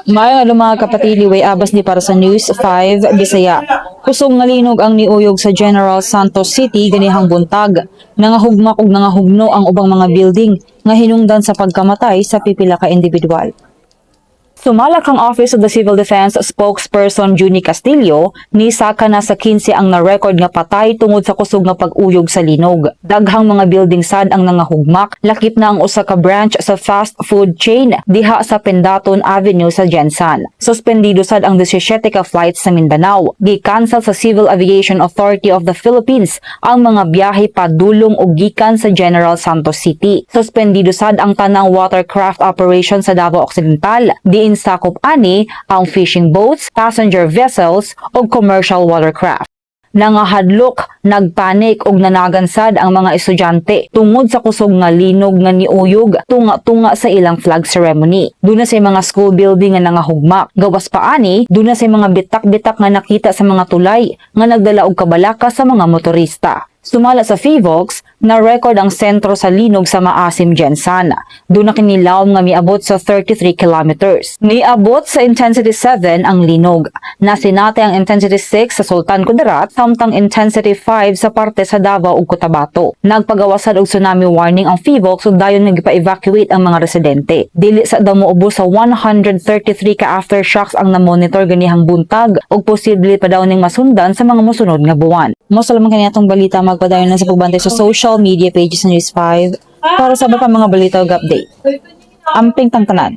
Maayong adlaw mga kapatid, liway abas ni para sa News 5 Bisaya. Kusog nga linog ang niuyog sa General Santos City ganihang buntag. Nangahugmak ug nangahugno ang ubang mga building nga hinungdan sa pagkamatay sa pipila ka individual. Sumalak ang Office of the Civil Defense spokesperson Junie Castillo ni saka na sa 15 ang na-record nga patay tungod sa kusog nga pag-uyog sa linog. Daghang mga building sad ang nangahugmak, lakip na ang usa ka branch sa fast food chain diha sa Pendaton Avenue sa Jensan. Suspendido sad ang 17 ka flights sa Mindanao. Gi-cancel sa Civil Aviation Authority of the Philippines ang mga biyahe padulong ug gikan sa General Santos City. Suspendido sad ang tanang watercraft operation sa Davao Occidental. Diin sakop ani ang fishing boats, passenger vessels o commercial watercraft. Nangahadlok, nagpanik ug nanagansad ang mga estudyante tungod sa kusog nga linog nga niuyog tunga-tunga sa ilang flag ceremony. Duna sa mga school building nga nangahugmak. Gawas pa ani, duna sa mga bitak-bitak nga nakita sa mga tulay nga nagdala og kabalaka sa mga motorista. Sumala sa FIVOX, na-record ang sentro sa linog sa Maasim, Jensan. Doon na kinilawom nga miabot sa 33 kilometers. Niabot sa intensity 7 ang linog. Nasinate ang intensity 6 sa Sultan Kudarat, samtang intensity 5 sa parte sa Davao ug Cotabato. Nagpagawasan og tsunami warning ang FIVOX ug dayon nagpa-evacuate ang mga residente. Dili sa damo ubos sa 133 ka aftershocks ang na-monitor ganihang buntag ug posible pa daw ning masundan sa mga mosunod nga buwan. Mo salamat kaniadtong balita magpadayon na sa pagbantay sa social media pages ng News 5 para sa iba pa mga balita ug update. Amping tangtanan.